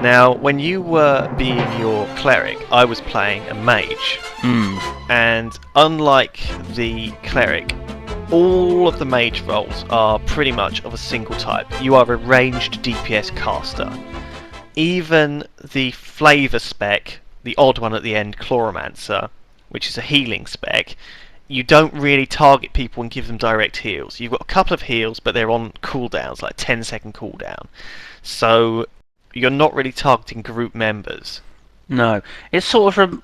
Now, when you were being your cleric, I was playing a mage, and unlike the cleric, all of the mage roles are pretty much of a single type. You are a ranged DPS caster. Even the flavour spec, the odd one at the end, Pyromancer, which is a healing spec, you don't really target people and give them direct heals. You've got a couple of heals, but they're on cooldowns, like 10-second cooldown. So you're not really targeting group members. No, it sort of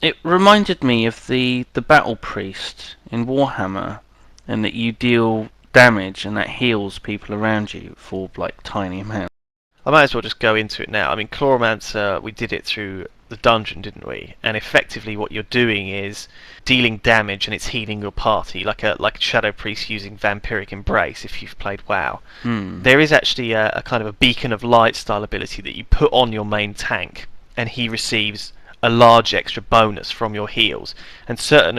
it reminded me of the battle priest in Warhammer, in that you deal damage and that heals people around you for like tiny amounts. I might as well just go into it now. I mean, Pyromancer, we did it through the dungeon, didn't we? And effectively what you're doing is dealing damage and it's healing your party, like a Shadow Priest using Vampiric Embrace if you've played WoW. There is actually a kind of a Beacon of Light style ability that you put on your main tank, and he receives a large extra bonus from your heals. And certain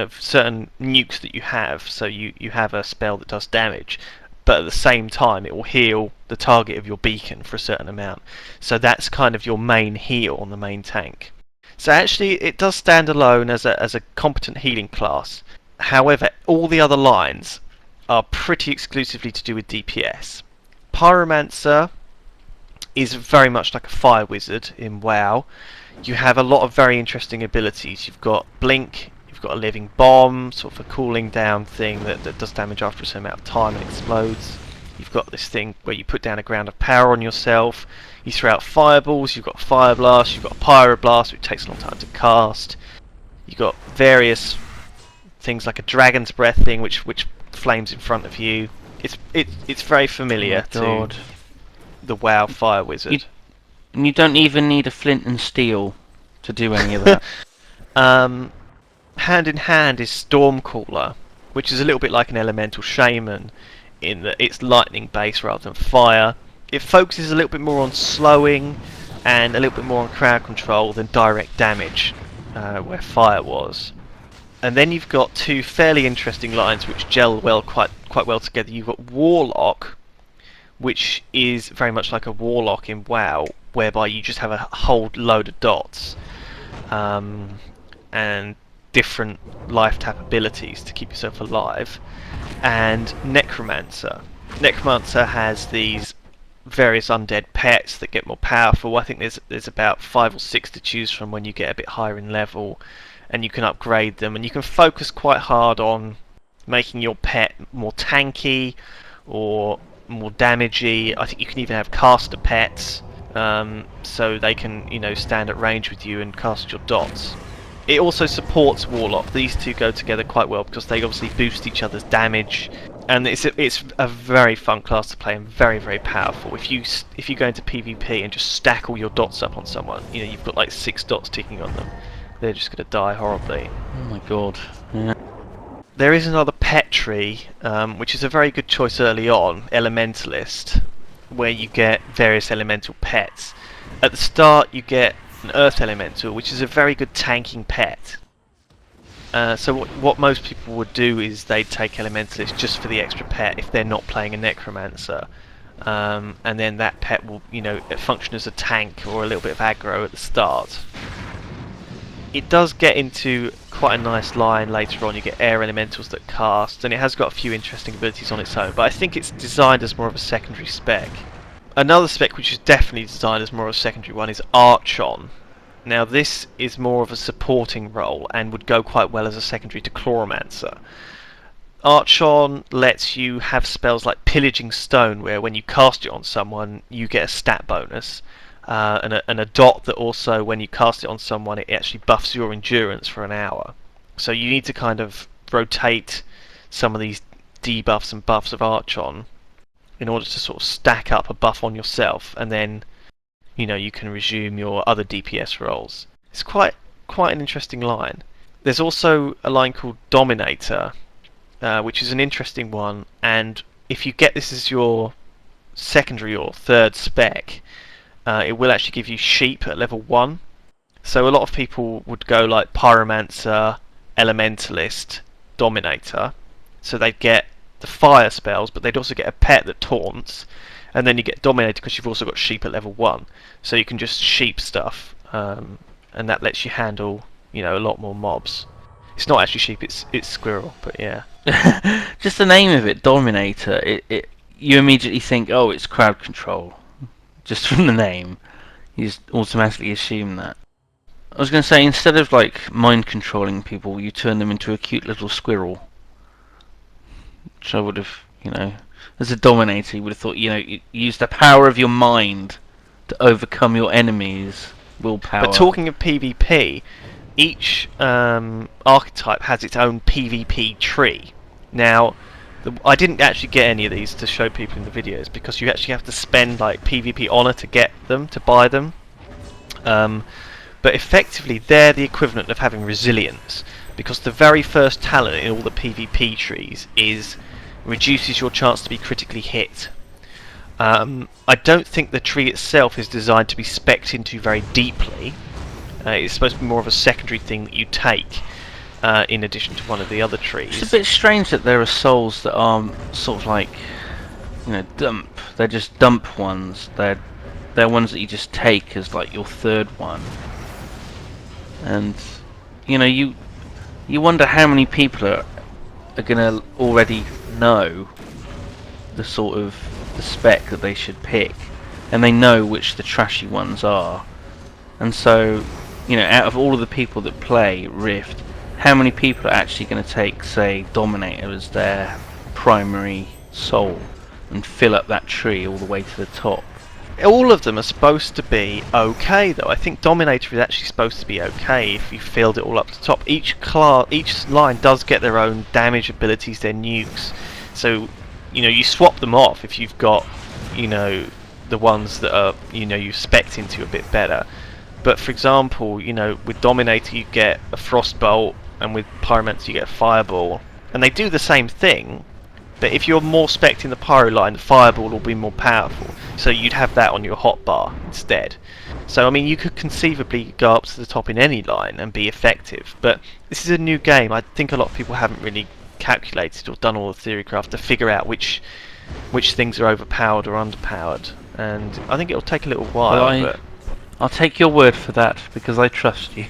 nukes that you have, so you have a spell that does damage, but at the same time it will heal the target of your beacon for a certain amount. So that's kind of your main heal on the main tank. So actually it does stand alone as a competent healing class. However, all the other lines are pretty exclusively to do with DPS. Pyromancer is very much like a fire wizard in WoW. You have a lot of very interesting abilities. You've got Blink, you've got a living bomb, sort of a cooling down thing that does damage after a certain amount of time and explodes. You've got this thing where you put down a ground of power on yourself. You throw out fireballs, you've got Fire Blast, you've got Pyro Blast, which takes a long time to cast. You've got various things like a Dragon's Breath thing, which flames in front of you. It's very familiar to the WoW Fire Wizard. You don't even need a flint and steel to do any of that. Hand in hand is Stormcaller, which is a little bit like an elemental shaman in that it's lightning based rather than fire. It focuses a little bit more on slowing and a little bit more on crowd control than direct damage, where fire was. And then you've got two fairly interesting lines which gel quite well together. You've got Warlock, which is very much like a Warlock in WoW, whereby you just have a whole load of dots and different life tap abilities to keep yourself alive. And Necromancer. Necromancer has these various undead pets that get more powerful. I think there's about 5 or 6 to choose from when you get a bit higher in level, and you can upgrade them, and you can focus quite hard on making your pet more tanky or more damagey. I think you can even have caster pets, so they can stand at range with you and cast your dots. It also supports Warlock. These two go together quite well because they obviously boost each other's damage, and it's a very fun class to play and very, very powerful. If you go into PvP and just stack all your dots up on someone, you've got like 6 dots ticking on them, they're just going to die horribly. Oh my god. Yeah. There is another pet tree, which is a very good choice early on, Elementalist, where you get various elemental pets. At the start you get an Earth Elemental, which is a very good tanking pet. So what most people would do is they'd take Elementalist just for the extra pet if they're not playing a Necromancer. And then that pet will function as a tank or a little bit of aggro at the start. It does get into quite a nice line later on. You get air elementals that cast, and it has got a few interesting abilities on its own, but I think it's designed as more of a secondary spec. Another spec which is definitely designed as more of a secondary one is Arthain. Now this is more of a supporting role and would go quite well as a secondary to Pyromancer. Arthain lets you have spells like Pillaging Stone, where when you cast it on someone you get a stat bonus, and a dot that also, when you cast it on someone, it actually buffs your endurance for an hour. So you need to kind of rotate some of these debuffs and buffs of Arthain in order to sort of stack up a buff on yourself, and then you can resume your other DPS roles. It's quite an interesting line. There's also a line called Dominator, which is an interesting one, and if you get this as your secondary or third spec, it will actually give you sheep at level 1. So a lot of people would go like Pyromancer, Elementalist, Dominator. So they'd get the fire spells, but they'd also get a pet that taunts, And then you get Dominator because you've also got sheep at level 1, so you can just sheep stuff, and that lets you handle, a lot more mobs. It's not actually sheep, it's squirrel, but yeah. Just the name of it, Dominator, you immediately think, oh, it's crowd control. Just from the name, you just automatically assume that. I was going to say, instead of like mind controlling people, you turn them into a cute little squirrel. Which I would have, as a Dominator, you would have thought, you use the power of your mind to overcome your enemies' willpower. But talking of PvP, each archetype has its own PvP tree. Now, I didn't actually get any of these to show people in the videos because you actually have to spend like PvP honor to get them, to buy them. But effectively, they're the equivalent of having resilience, because the very first talent in all the PvP trees is reduces your chance to be critically hit. I don't think the tree itself is designed to be specced into very deeply. It's supposed to be more of a secondary thing that you take in addition to one of the other trees. It's a bit strange that there are souls that are sort of like, dump. They're just dump ones. They're ones that you just take as like your third one. And you wonder how many people are gonna already know the sort of the spec that they should pick, and they know which the trashy ones are. And so, out of all of the people that play Rift, how many people are actually going to take, say, Dominator as their primary soul and fill up that tree all the way to the top? All of them are supposed to be okay, though. I think Dominator is actually supposed to be okay if you filled it all up to the top. Each line does get their own damage abilities, their nukes. So, you swap them off if you've got, the ones that are, you've spec'd into a bit better. But for example, with Dominator you get a Frostbolt, and with Pyromancer you get a Fireball. And they do the same thing, but if you're more spec'd in the Pyro line, the Fireball will be more powerful. So you'd have that on your hotbar instead. So I mean, you could conceivably go up to the top in any line and be effective. But this is a new game. I think a lot of people haven't really calculated or done all the theorycraft to figure out which things are overpowered or underpowered. And I think it'll take a little while. I'll take your word for that, because I trust you.